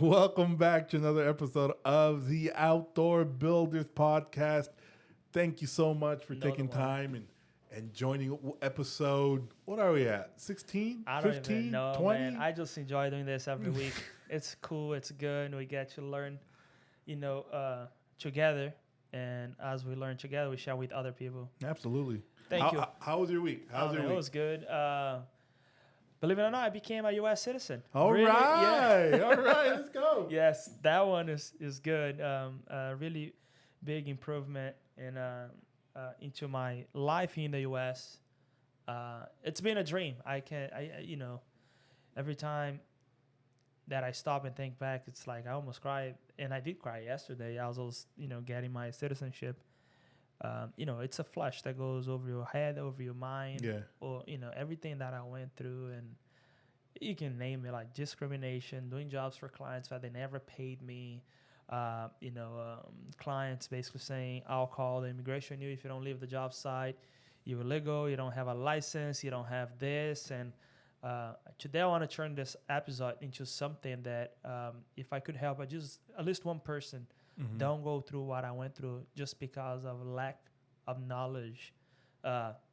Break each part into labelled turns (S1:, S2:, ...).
S1: Welcome back to another episode of the Outdoor Builders podcast. Thank you so much for taking time and joining episode, what are we at, 16,
S2: I don't
S1: 15,
S2: even know,
S1: 20?
S2: man. I just enjoy doing this every week. It's cool. It's good. And we get to learn, together. And as we learn together, we share with other people.
S1: Absolutely.
S2: Thank you.
S1: How was your week? How's your week?
S2: It was good. Believe it or not, I became a U.S. citizen.
S1: All
S2: really,
S1: right.
S2: Yeah.
S1: All right, let's go.
S2: Yes, that one is good. Really big improvement into my life here in the U.S. It's been a dream. Every time that I stop and think back, it's like I almost cry, and I did cry yesterday. I was getting my citizenship. It's a flash that goes over your head, over your mind, or everything that I went through, and you can name it, like discrimination, doing jobs for clients that they never paid me. Clients basically saying, I'll call the immigration you if you don't leave the job site. You're illegal. You don't have a license. You don't have this. And today I want to turn this episode into something that if I could help at least one person don't go through what I went through just because of lack of knowledge.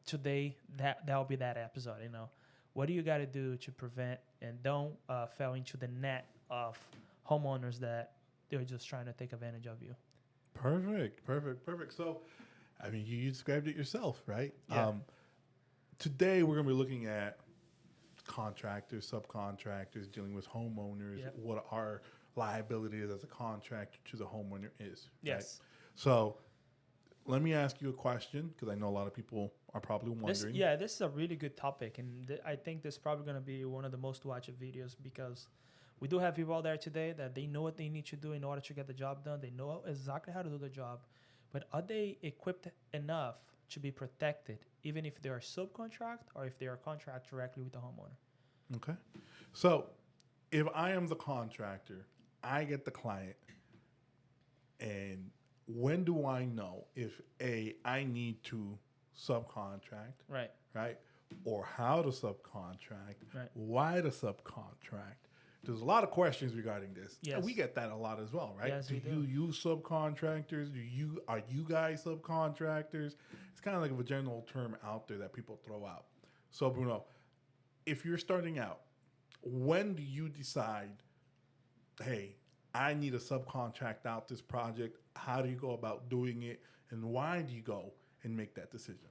S2: Today, that'll be that episode. What do you got to do to prevent and don't fall into the net of homeowners that they're just trying to take advantage of you?
S1: Perfect. So, you described it yourself, right?
S2: Yeah.
S1: Today, we're going to be looking at contractors, subcontractors, dealing with homeowners, what our liability is as a contractor to the homeowner is.
S2: Yes.
S1: Right? So let me ask you a question, because I know a lot of people are probably wondering.
S2: This is a really good topic, and I think this is probably going to be one of the most watched videos, because we do have people out there today that they know what they need to do in order to get the job done. They know exactly how to do the job, but are they equipped enough to be protected, even if they are subcontract or if they are contract directly with the homeowner?
S1: Okay. So if I am the contractor, I get the client, and when do I know if I need to subcontract, right, or how to subcontract,
S2: right,
S1: why to subcontract? There's a lot of questions regarding this.
S2: Yes.
S1: And we get that a lot as well, right?
S2: Yes,
S1: do
S2: we do.
S1: you use subcontractors? Are you guys subcontractors? It's kind of like a general term out there that people throw out. So Bruno, if you're starting out, when do you decide, hey, I need to subcontract out this project? How do you go about doing it? And why do you go and make that decision?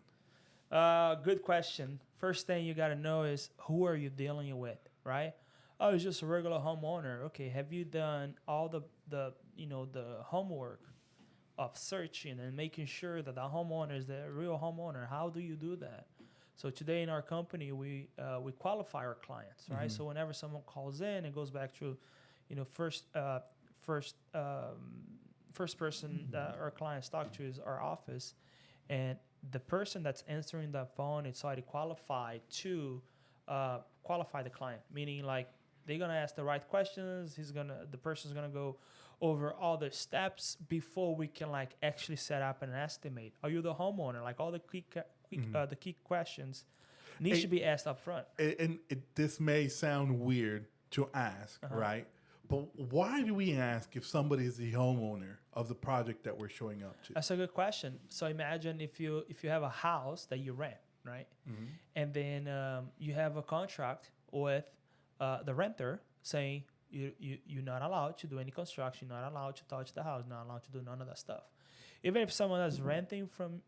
S2: Good question. First thing you got to know is, who are you dealing with, right? Oh, it's just a regular homeowner. Okay, have you done all the homework of searching and making sure that the homeowner is the real homeowner? How do you do that? So today in our company, we qualify our clients, right? Mm-hmm. So whenever someone calls in, it goes back to, first person that our clients talk to is our office, and the person that's answering the phone is already qualified to qualify the client, meaning like they're gonna ask the right questions. The person's gonna go over all the steps before we can like actually set up an estimate. Are you the homeowner? Like all the the key questions needs to be asked up front.
S1: And this may sound weird to ask, right? But why do we ask if somebody is the homeowner of the project that we're showing up to?
S2: That's a good question. So imagine if you have a house that you rent, right? Mm-hmm. And then you have a contract with the renter saying you're not allowed to do any construction, not allowed to touch the house, not allowed to do none of that stuff. Even if someone is renting from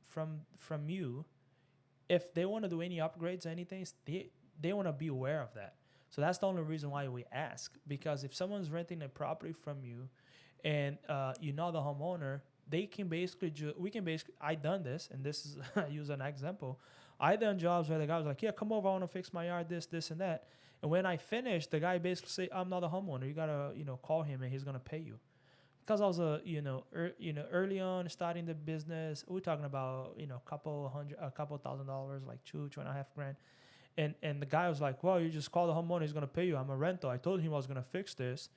S2: you, if they want to do any upgrades or anything, they want to be aware of that. So that's the only reason why we ask, because if someone's renting a property from you and you're not the homeowner, they can basically I done this, and this is I use an example. I done jobs where the guy was like, yeah, come over, I want to fix my yard, this and that. And when I finished, the guy basically say, I'm not the homeowner. You gotta call him and he's gonna pay you. Because I was early on starting the business, we're talking about a couple $1,000, like $2,500. And the guy was like, well, you just call the homeowner, he's going to pay you. I'm a rental. I told him I was going to fix this.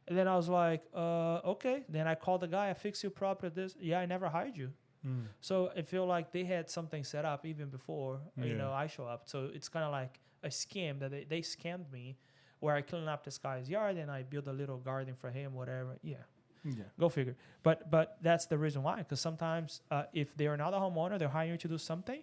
S2: And then I was like, okay. Then I called the guy, I fixed your property. I never hired you. Mm. So I feel like they had something set up even before, I show up. So it's kind of like a scam that they scammed me where I clean up this guy's yard and I build a little garden for him, whatever. Yeah.
S1: Yeah.
S2: Go figure. But that's the reason why. Because sometimes if they're not a homeowner, they're hiring you to do something,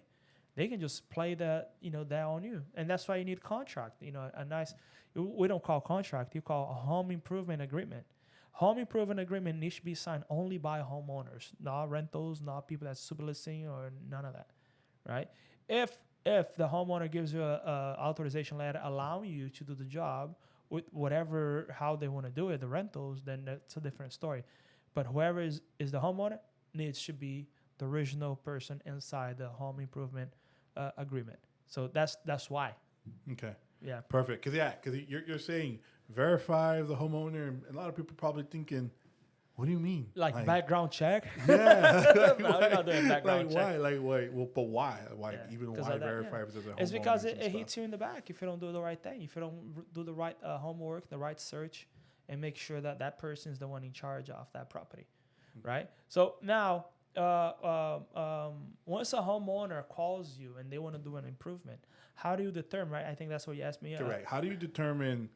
S2: they can just play that on you. And that's why you need contract. A nice, we don't call contract, you call a home improvement agreement. Home improvement agreement needs to be signed only by homeowners, not rentals, not people that's subleasing or none of that, right? If the homeowner gives you a authorization letter allowing you to do the job with how they want to do it, the rentals, then that's a different story. But whoever is the homeowner needs to be the original person inside the home improvement agreement. So that's why.
S1: Okay.
S2: Yeah.
S1: Perfect. Because you're saying verify the homeowner, and a lot of people probably thinking, what do you mean?
S2: Like background check?
S1: Yeah.
S2: No, we're not doing background check.
S1: Why? But why? Why?
S2: Yeah,
S1: Even
S2: 'cause
S1: why
S2: of that,
S1: verify
S2: yeah.
S1: if there's a homeowner?
S2: It's because it hits you in the back if you don't do the right thing, if you don't do the right homework, the right search, and make sure that person is the one in charge of that property, right? So now, once a homeowner calls you and they want to do an improvement, how do you determine, right? I think that's what you asked me.
S1: Correct. How do you determine,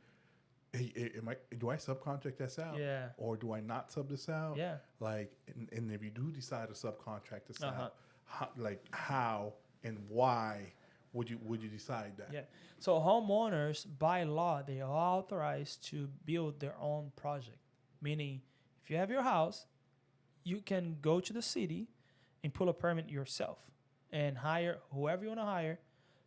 S1: do I subcontract this out?
S2: Yeah.
S1: Or do I not sub this out?
S2: Yeah.
S1: Like, and if you do decide to subcontract this out, how and why would you decide that?
S2: Yeah. So homeowners, by law, they are authorized to build their own project. Meaning, if you have your house, you can go to the city and pull a permit yourself and hire whoever you want to hire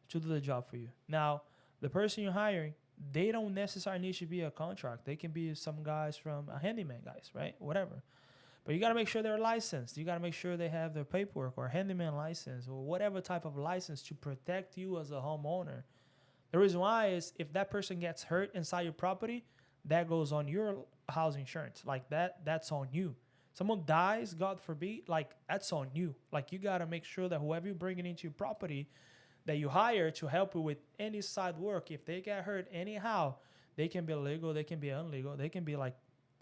S2: to do the job for you. Now, the person you're hiring, they don't necessarily need to be a contract. They can be some guys from a handyman guys, right? Whatever. But you got to make sure they're licensed. You got to make sure they have their paperwork or handyman license or whatever type of license to protect you as a homeowner. The reason why is if that person gets hurt inside your property, that goes on your house insurance. Like that's on you. Someone dies, God forbid, like that's on you. Like you got to make sure that whoever you're bringing into your property that you hire to help you with any side work, if they get hurt anyhow, they can be legal, they can be illegal, they can be like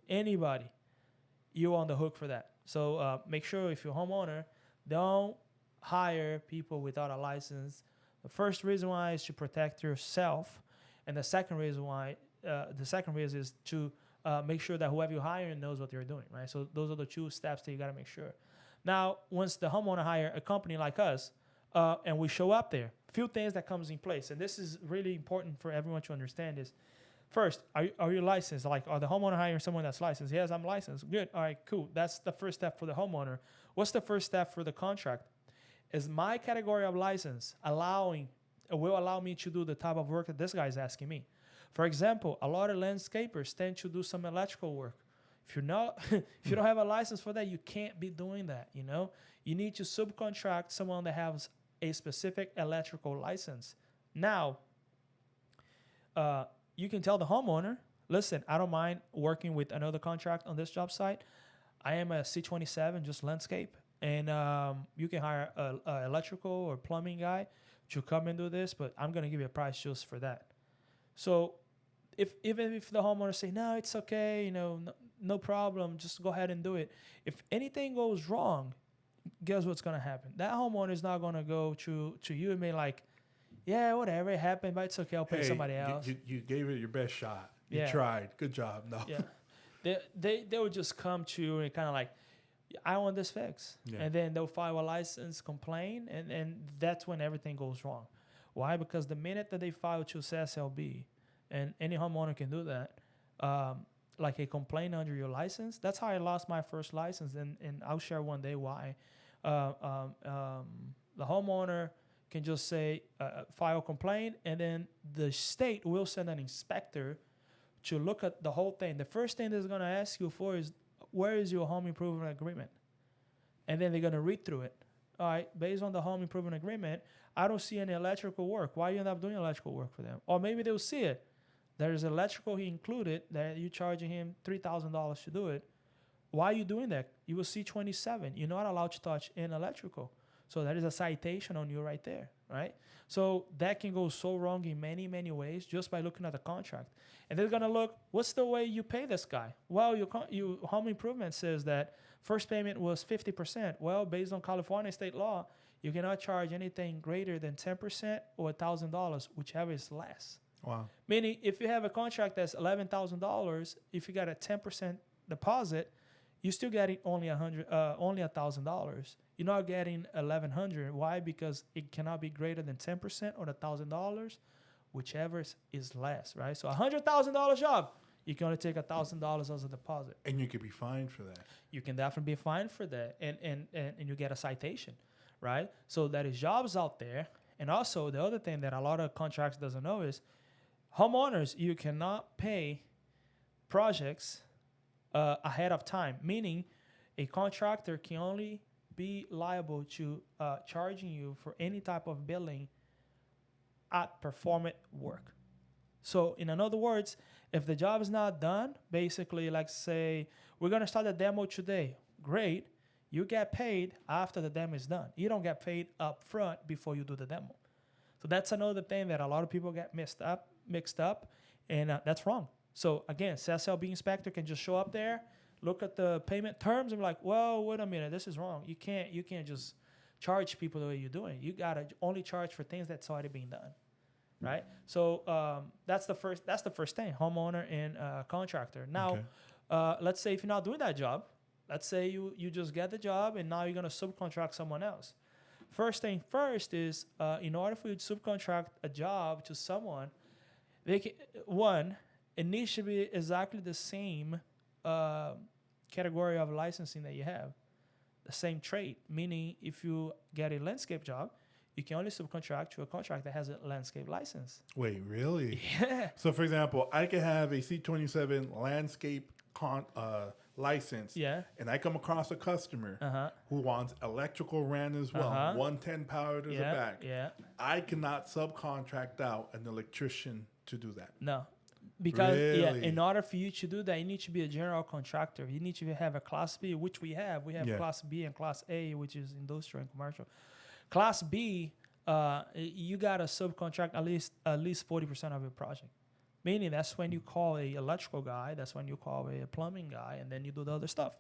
S2: anybody. You're on the hook for that. So make sure if you're a homeowner, don't hire people without a license. The first reason why is to protect yourself, and the second reason is to make sure that whoever you're hiring knows what they're doing, right? So those are the two steps that you got to make sure. Now, once the homeowner hire a company like us, and we show up there, a few things that comes in place, and this is really important for everyone to understand is, first, are you licensed? Like, are the homeowner hiring someone that's licensed? Yes, I'm licensed. Good. All right, cool. That's the first step for the homeowner. What's the first step for the contract? Is my category of license will allow me to do the type of work that this guy is asking me? For example, a lot of landscapers tend to do some electrical work. If you're not, if you don't have a license for that, you can't be doing that. You need to subcontract someone that has a specific electrical license. Now, you can tell the homeowner, listen, I don't mind working with another contract on this job site. I am a C27, just landscape. And you can hire an electrical or plumbing guy to come and do this, but I'm going to give you a price just for that. So even if the homeowner say, no, it's okay, no problem, just go ahead and do it. If anything goes wrong, guess what's going to happen? That homeowner is not going to go to you and be like, yeah, whatever, it happened, but it's okay, I'll pay somebody else.
S1: You gave it your best shot. You tried. Good job. No.
S2: Yeah. They would just come to you and kind of like, I want this fixed. Yeah. And then they'll file a license complaint, and that's when everything goes wrong. Why? Because the minute that they file to SLB, and any homeowner can do that, like a complaint under your license, that's how I lost my first license, and I'll share one day why. The homeowner can just say, file complaint, and then the state will send an inspector to look at the whole thing. The first thing they're going to ask you for is, where is your home improvement agreement? And then they're going to read through it. All right, based on the home improvement agreement, I don't see any electrical work. Why you end up doing electrical work for them? Or maybe they'll see it. There's electrical he included that you're charging him $3,000 to do it. Why are you doing that? You will see 27. You're not allowed to touch an electrical. So that is a citation on you right there, right? So that can go so wrong in many, many ways just by looking at the contract. And they're going to look, what's the way you pay this guy? Well, your home improvement says that first payment was 50%. Well, based on California state law, you cannot charge anything greater than 10% or $1,000, whichever is less.
S1: Wow.
S2: Meaning, if you have a contract that's $11,000, if you got a 10% deposit, you're still getting only $1,000. You're not getting $1,100. Why? Because it cannot be greater than 10% or $1,000, whichever is less, right? So $100,000 job, you can only take $1,000 as a deposit.
S1: And you could be fined for that.
S2: You can definitely be fined for that, and you get a citation, right? So there is jobs out there, and also the other thing that a lot of contractors doesn't know is homeowners, you cannot pay projects ahead of time, meaning a contractor can only be liable to charging you for any type of billing at performant work. So in other words, if the job is not done, basically, like say, we're going to start the demo today. Great. You get paid after the demo is done. You don't get paid up front before you do the demo. So that's another thing that a lot of people get mixed up, and that's wrong. So again, CSLB inspector can just show up there, look at the payment terms, and be like, well, wait a minute, this is wrong. You can't just charge people the way you're doing. You gotta only charge for things that's already being done, right? So that's the first thing, homeowner and contractor. Now, let's say if you're not doing that job, let's say you just get the job and now you're gonna subcontract someone else. First thing first is in order for you to subcontract a job to someone, it needs to be exactly the same category of licensing that you have, the same trade. Meaning, if you get a landscape job, you can only subcontract to a contract that has a landscape license.
S1: Wait, really?
S2: Yeah.
S1: So, for example, I could have a C27 landscape license, and I come across a customer who wants electrical ran as well, 110 power to the back.
S2: Yeah.
S1: I cannot subcontract out an electrician to do that.
S2: No. Because
S1: Really?
S2: in order for you to do that, you need to be a general contractor. You need to have a Class B, which we have. We have Class B and Class A, which is industrial and commercial. Class B, you got to subcontract at least 40% of your project. Meaning that's when you call a electrical guy, that's when you call a plumbing guy, and then you do the other stuff,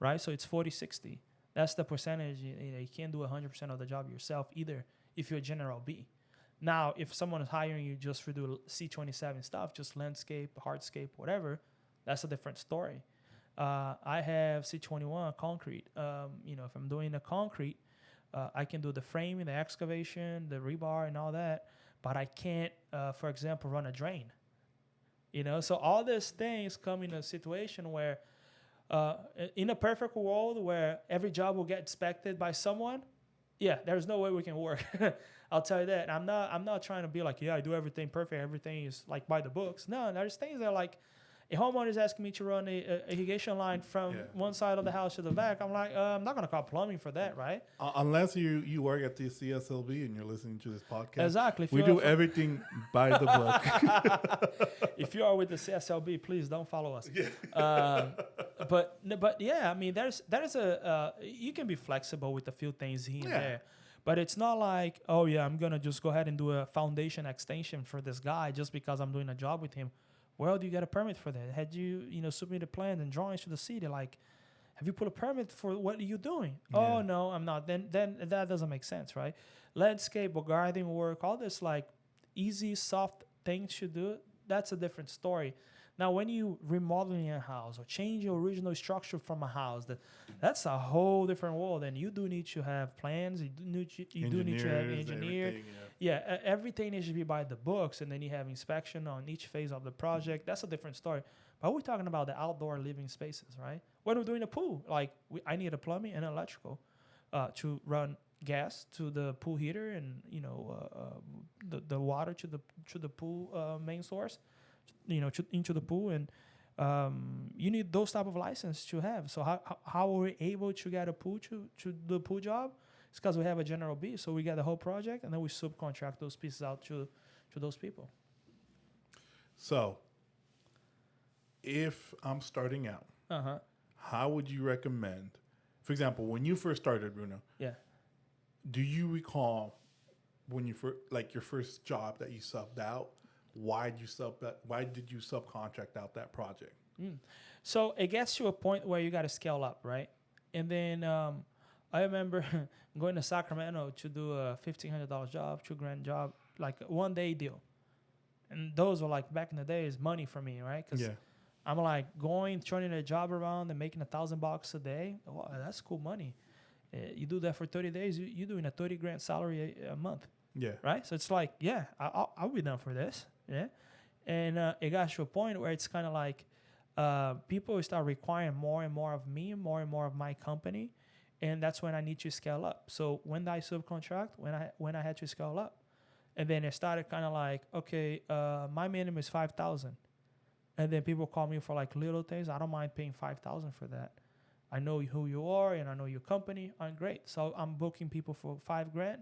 S2: right? So it's 40-60. That's the percentage. You can't do 100% of the job yourself either if you're a general B. Now, if someone is hiring you just to do C27 stuff, just landscape, hardscape, whatever, that's a different story. I have C21 concrete. If I'm doing the concrete, I can do the framing, the excavation, the rebar, and all that, but I can't, for example, run a drain. So all these things come in a situation where, in a perfect world where every job will get inspected by someone, there's no way we can work. I'll tell you that. I'm not trying to be like, I do everything perfect. Everything is like by the books. No, there's things that are like, a homeowner is asking me to run a irrigation line from one side of the house to the back. I'm like, I'm not going to call plumbing for that, right?
S1: Unless you work at the CSLB and you're listening to this podcast.
S2: Exactly.
S1: We do everything by the book.
S2: If you are with the CSLB, please don't follow us. But I mean, there's you can be flexible with a few things here and there. But it's not like, I'm going to just go ahead and do a foundation extension for this guy just because I'm doing a job with him. Well, do you get a permit for that? Had you, submitted plans and drawings to the city? Like, have you put a permit for what are you doing? Yeah. Oh, no, I'm not. Then that doesn't make sense, right? Landscape or gardening work, all this like easy, soft things to do, that's a different story. Now, when you remodeling a house or change your original structure from a house, that's a whole different world. And you do need to have plans. You do need to have engineer. Everything needs to be by the books. And then you have inspection on each phase of the project. That's a different story. But we're talking about the outdoor living spaces, right? When we're doing a pool, like I need a plumbing and electrical to run gas to the pool heater and the water to the pool main source. Into the pool, and you need those type of license to have. So how are we able to get a pool to do a pool job? It's because we have a general B, so we get the whole project, and then we subcontract those pieces out to those people.
S1: So, if I'm starting out, how would you recommend, for example, when you first started, Bruno? Yeah. Do you recall when you your first job that you subbed out? Why did you subcontract out that project?
S2: So it gets to a point where you got to scale up, right? And then I remember going to Sacramento to do a $1,500 job, $2,000 job, like a one-day deal. And those were like back in the day is money for me, right? Because I'm like turning a job around and making $1,000 a day. Wow, that's cool money. You do that for 30 days, you're doing a 30 grand salary a month.
S1: Yeah.
S2: Right. So it's like, yeah, I'll be done for this. Yeah. And it got to a point where it's kind of like people start requiring more and more of me, more and more of my company. And that's when I need to scale up. So when I subcontract, when I had to scale up, and then it started kind of like, okay, my minimum is 5,000. And then people call me for like little things. I don't mind paying 5,000 for that. I know who you are and I know your company. I'm great. So I'm booking people for $5,000.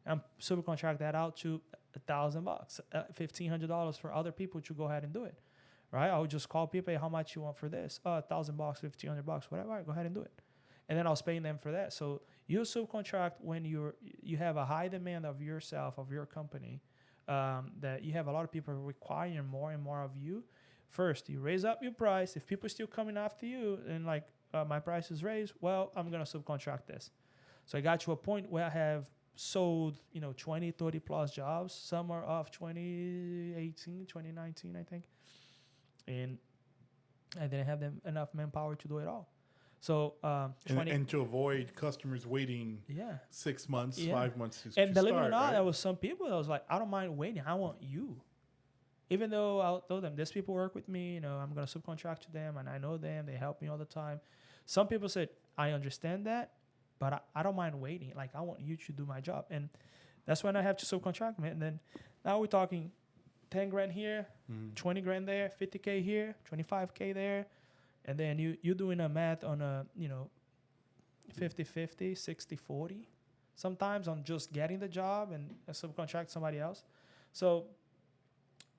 S2: I'm subcontract that out to $1,000, $1,500 for other people to go ahead and do it, right? I would just call people, hey, how much you want for this? $1,000, $1,500, whatever. Right, go ahead and do it, and then I was paying them for that. So you subcontract when you have a high demand of yourself, of your company, that you have a lot of people requiring more and more of you. First, you raise up your price. If people are still coming after you and like my price is raised, well, I'm gonna subcontract this. So I got to a point where I have sold 20, 30 plus jobs. Some are off 2018, 2019, I think, and I didn't have enough manpower to do it all. So
S1: and to avoid customers waiting 6 months, 5 months to
S2: and believe it or
S1: start,
S2: not,
S1: right?
S2: there was some people that was like, I don't mind waiting, I want you. Even though I told them, these people work with me, I'm going to subcontract to them and I know them, they help me all the time. Some people said, I understand that, but I don't mind waiting. Like, I want you to do my job. And that's when I have to subcontract, man. And then now we're talking 10 grand here, 20 grand there, 50K here, 25K there. And then you doing a math on a, 50-50, 60-40, sometimes on just getting the job and subcontract somebody else. So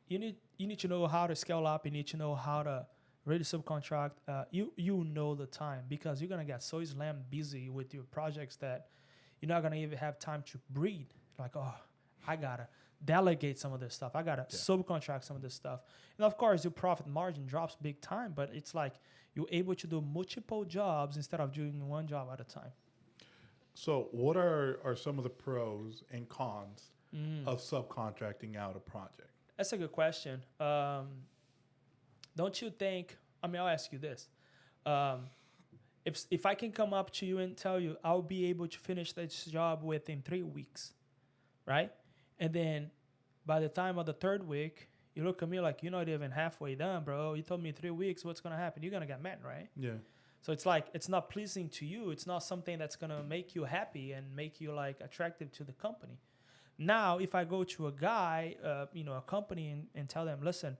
S2: you need to know how to scale up. You need to know how to really subcontract. You know the time, because you're going to get so slammed busy with your projects that you're not going to even have time to breathe. Like, oh, I got to delegate some of this stuff. I got to subcontract some of this stuff. And of course, your profit margin drops big time, but it's like you're able to do multiple jobs instead of doing one job at a time.
S1: So what are some of the pros and cons of subcontracting out a project?
S2: That's a good question. Don't you think, I'll ask you this. If I can come up to you and tell you I'll be able to finish this job within 3 weeks, right? And then by the time of the third week, you look at me like, you're not even halfway done, bro. You told me 3 weeks, what's going to happen? You're going to get mad, right? Yeah. So it's like, it's not pleasing to you. It's not something that's going to make you happy and make you like attractive to the company. Now, if I go to a guy, a company and tell them, listen,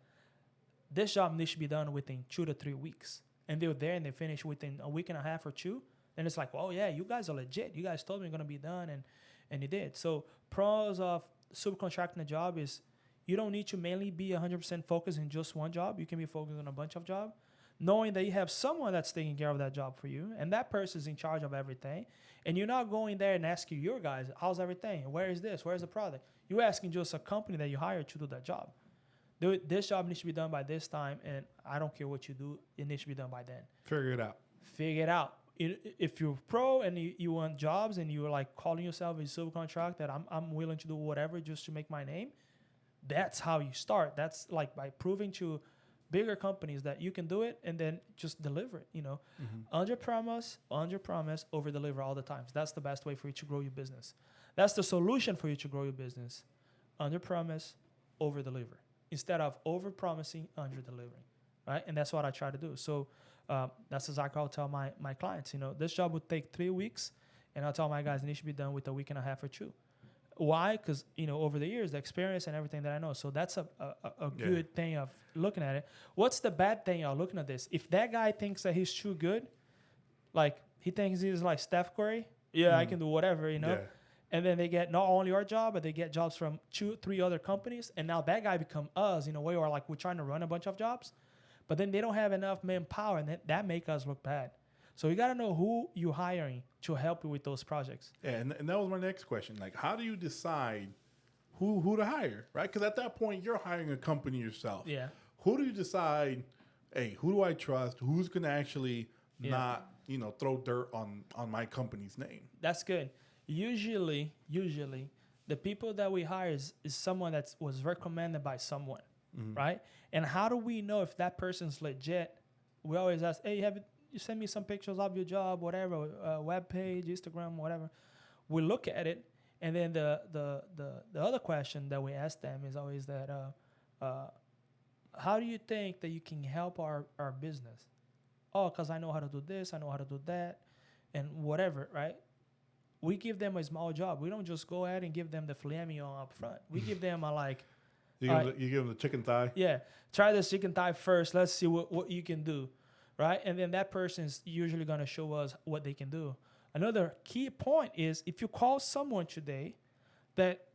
S2: this job needs to be done within 2 to 3 weeks. And they're there and they finish within a week and a half or two. Then it's like, oh yeah, you guys are legit. You guys told me it's going to be done and you did. So pros of subcontracting a job is you don't need to mainly be 100% focused in just one job. You can be focused on a bunch of jobs, knowing that you have someone that's taking care of that job for you, and that person is in charge of everything. And you're not going there and asking your guys, how's everything? Where is this? Where's the product? You're asking just a company that you hired to do that job. This job needs to be done by this time, and I don't care what you do. It needs to be done by then.
S1: Figure it out.
S2: Figure it out. If you're pro and you want jobs and you're like calling yourself a subcontract that I'm willing to do whatever just to make my name, that's how you start. That's like by proving to bigger companies that you can do it and then just deliver it, Under promise, over deliver all the time. That's the best way for you to grow your business. That's the solution for you to grow your business. Under promise, over deliver. Instead of over promising, under delivering, right? And that's what I try to do. So that's exactly how I tell my clients, this job would take 3 weeks, and I'll tell my guys it needs to be done with a week and a half or two. Why? Because, over the years, the experience and everything that I know. So that's a good thing of looking at it. What's the bad thing of looking at this? If that guy thinks that he's too good, like he thinks he's like Steph Curry, I can do whatever, Yeah. And then they get not only our job, but they get jobs from 2-3 other companies. And now that guy become us in a way where like we're trying to run a bunch of jobs, but then they don't have enough manpower, and that make us look bad. So you got to know who you're hiring to help you with those projects.
S1: Yeah, and that was my next question. Like, how do you decide who to hire, right? Because at that point, you're hiring a company yourself. Yeah. Who do you decide, hey, who do I trust? Who's going to actually not, throw dirt on my company's name?
S2: That's good. Usually, the people that we hire is someone that was recommended by someone, right? And how do we know if that person's legit? We always ask, hey, you send me some pictures of your job, whatever, web page, Instagram, whatever. We look at it, and then the other question that we ask them is always that, how do you think that you can help our business? Oh, because I know how to do this, I know how to do that, and whatever, right? We give them a small job. We don't just go ahead and give them the filet mignon up front. We give them a like...
S1: You give them the chicken thigh?
S2: Yeah. Try this chicken thigh first. Let's see what you can do, right? And then that person's usually going to show us what they can do. Another key point is if you call someone today that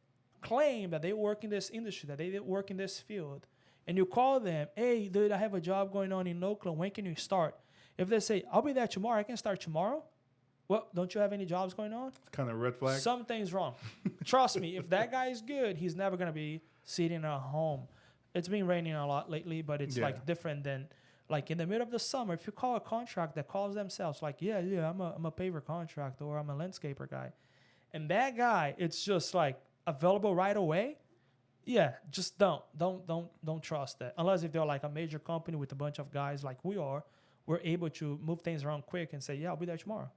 S2: claim that they work in this industry, that they work in this field, and you call them, hey, dude, I have a job going on in Oakland. When can you start? If they say, I'll be there tomorrow, I can start tomorrow. Well, don't you have any jobs going on?
S1: It's kind of a red flag.
S2: Something's wrong. Trust me, if that guy is good, he's never going to be sitting at home. It's been raining a lot lately, but it's like different than like in the middle of the summer. If you call a contract that calls themselves like, yeah, I'm a paver contractor or I'm a landscaper guy, and that guy, it's just like available right away. Yeah, just don't trust that. Unless if they're like a major company with a bunch of guys like we are, we're able to move things around quick and say, yeah, I'll be there tomorrow.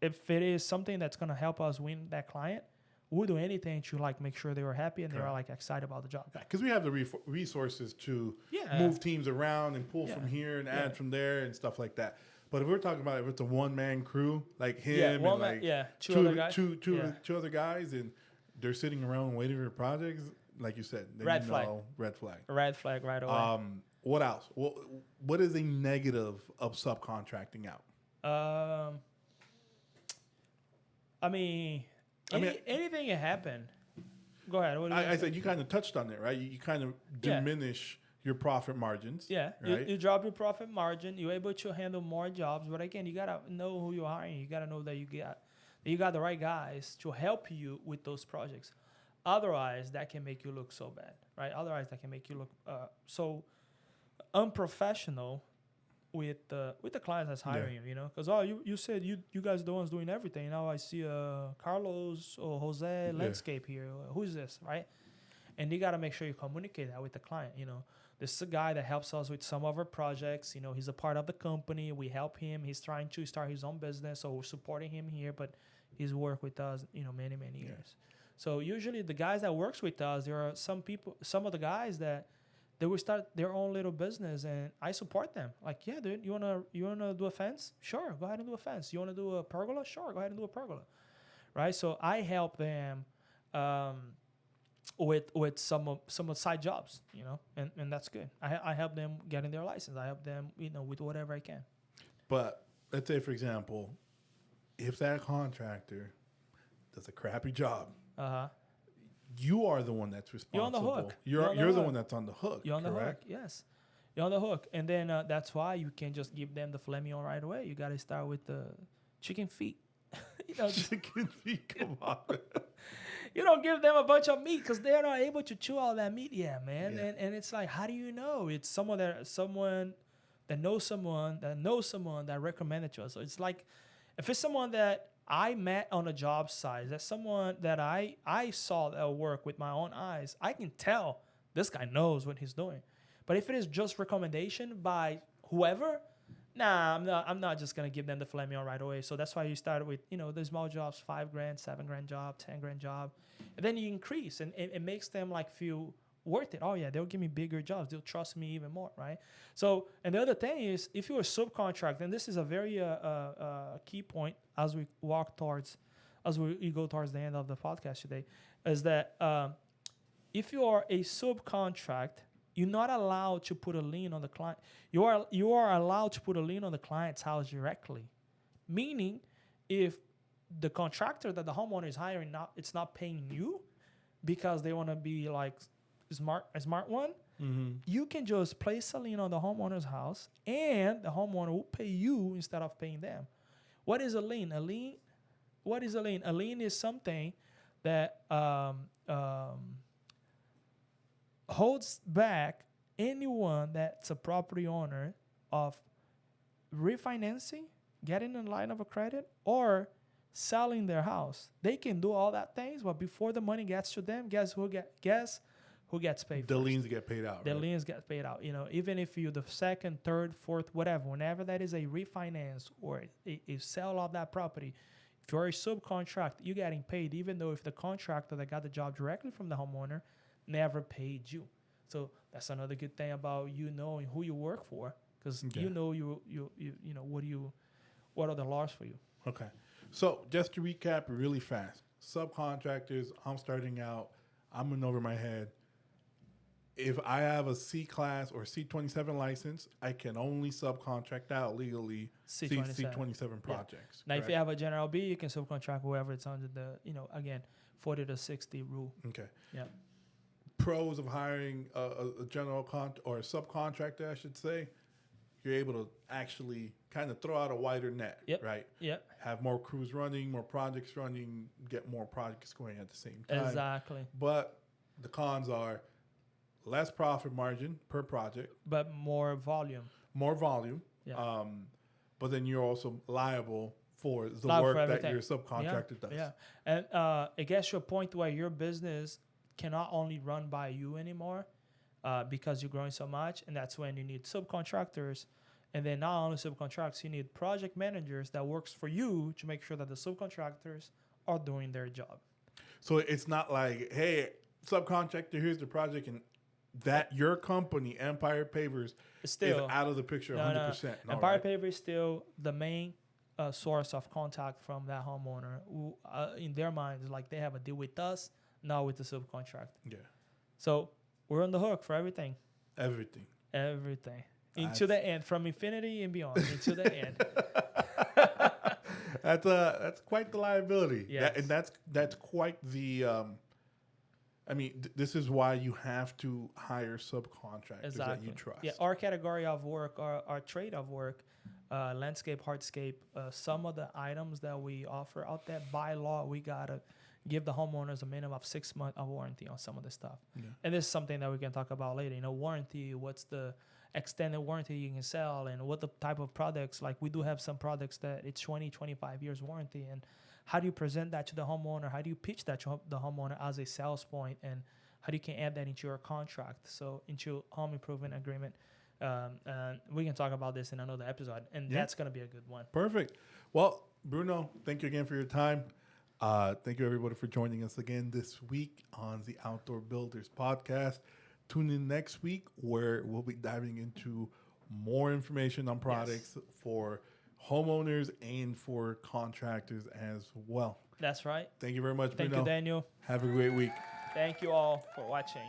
S2: If it is something that's gonna help us win that client, we'll do anything to like make sure they were happy and they were like excited about the job.
S1: Because we have the resources to move teams around and pull from here and add from there and stuff like that. But if we're talking about if it's a one-man crew like him and like two other guys and they're sitting around waiting for projects, like you said, then red flag
S2: right away.
S1: What else? What is a negative of subcontracting out?
S2: Anything can happen. Go ahead.
S1: I said you kind of touched on it, right? You kind of diminish your profit margins.
S2: Yeah,
S1: right?
S2: you drop your profit margin. You're able to handle more jobs, but again, you gotta know who you're hiring. You gotta know that you got the right guys to help you with those projects. Otherwise, that can make you look so bad, right? Otherwise, that can make you look so unprofessional with the clients that's hiring you, you know, because you said you guys are the ones doing everything. Now I see Carlos or Jose landscape here. Who's this, right? And you got to make sure you communicate that with the client. You know, this is a guy that helps us with some of our projects. You know, he's a part of the company. We help him. He's trying to start his own business, so we're supporting him here. But he's worked with us, you know, many years. So usually the guys that works with us, there are some of the guys that they will start their own little business, and I support them. Like, yeah, dude, you wanna do a fence? Sure, go ahead and do a fence. You wanna do a pergola? Sure, go ahead and do a pergola, right? So I help them with some side jobs, you know, and that's good. I help them getting their license. I help them, you know, with whatever I can.
S1: But let's say, for example, if that contractor does a crappy job, you are the one that's responsible.
S2: You're on the hook.
S1: You're the one that's on the hook.
S2: You're on the hook. Yes, you're on the hook, and then that's why you can't just give them the filet mignon right away. You got to start with the chicken feet. You know,
S1: chicken feet. Come on.
S2: You don't give them a bunch of meat because they're not able to chew all that meat. Yeah, man. Yeah. And it's like, how do you know? It's someone that knows someone that recommended to us. So it's like, if it's someone that I met on a job site, that's someone that I saw that work with my own eyes, I can tell this guy knows what he's doing. But if it is just recommendation by whoever, I'm not just gonna give them the filet mignon right away. So that's why you start with, you know, the small jobs, $5,000, $7,000 job, $10,000 job, and then you increase, and it makes them like feel worth it. Oh yeah, they'll give me bigger jobs. They'll trust me even more, right? So, and the other thing is, if you're a subcontractor, and this is a very key point as we go towards the end of the podcast today, is that if you are a subcontract, you're not allowed to put a lien on the client. You are allowed to put a lien on the client's house directly, meaning if the contractor that the homeowner is hiring it's not paying you because they want to be like a smart one, you can just place a lien on the homeowner's house, and the homeowner will pay you instead of paying them. What is a lien? What is a lien? A lien is something that holds back anyone that's a property owner of refinancing, getting in line of a credit, or selling their house. They can do all that things, but before the money gets to them, guess who gets paid
S1: The
S2: first?
S1: liens get paid out.
S2: The
S1: right?
S2: liens get paid out. Even if you the second, third, fourth, whatever, whenever that is a refinance or a sale of that property, if you're a subcontract, you're getting paid, even though if the contractor that got the job directly from the homeowner never paid you. So that's another good thing about knowing who you work for, because
S1: Okay.
S2: you know what are the laws for you.
S1: Okay. So just to recap really fast, subcontractors, I'm starting out, I'm in over my head. If I have a C-class or C27 license, I can only subcontract out legally C27 projects.
S2: Now, if you
S1: correct?
S2: have a general B, you can subcontract whoever it's under the, again, 40 to 60 rule.
S1: Okay.
S2: Yeah.
S1: Pros of hiring a general or a subcontractor, I should say, you're able to actually kind of throw out a wider net,
S2: Yep.
S1: right?
S2: Yep.
S1: Have more crews running, more projects running, get more projects going at the same time.
S2: Exactly.
S1: But the cons are less profit margin per project,
S2: But more volume.
S1: more volume,
S2: Yeah.
S1: but then you're also liable for the
S2: Liable for
S1: work that
S2: everything.
S1: your subcontractor does.
S2: Yeah. And it gets to a point where your business cannot only run by you anymore because you're growing so much. And that's when you need subcontractors. And then not only subcontractors, you need project managers that works for you to make sure that the subcontractors are doing their job.
S1: So it's not like, hey, subcontractor, here's the project, and that your company, Empire Pavers,
S2: Still
S1: is out of the picture 100%. No,
S2: Empire
S1: right?
S2: Paver is still the main source of contact from that homeowner who, in their minds, like they have a deal with us, not with the subcontract.
S1: Yeah.
S2: So we're on the hook for everything.
S1: Everything.
S2: Into the end, from infinity and beyond, into the end.
S1: That's quite the liability.
S2: Yes.
S1: And that's quite the. This is why you have to hire subcontractors that you trust.
S2: Yeah, our category of work, our trade of work, landscape, hardscape, some of the items that we offer out there by law, we gotta give the homeowners a minimum of 6 months of warranty on some of the stuff. Yeah. And this is something that we can talk about later. Warranty, what's the extended warranty you can sell, and what the type of products. Like we do have some products that it's 20, 25 years warranty, and how do you present that to the homeowner? How do you pitch that to the homeowner as a sales point, and how do you can add that into your contract, so into home improvement agreement? And we can talk about this in another episode, and that's going to be a good one.
S1: Perfect. Well, Bruno, thank you again for your time. Thank you, everybody, for joining us again this week on the Outdoor Builders podcast. Tune in next week where we'll be diving into more information on products for homeowners and for contractors as well.
S2: That's right.
S1: Thank you very much, Bruno.
S2: Thank you, Daniel.
S1: Have a great week.
S2: Thank you all for watching.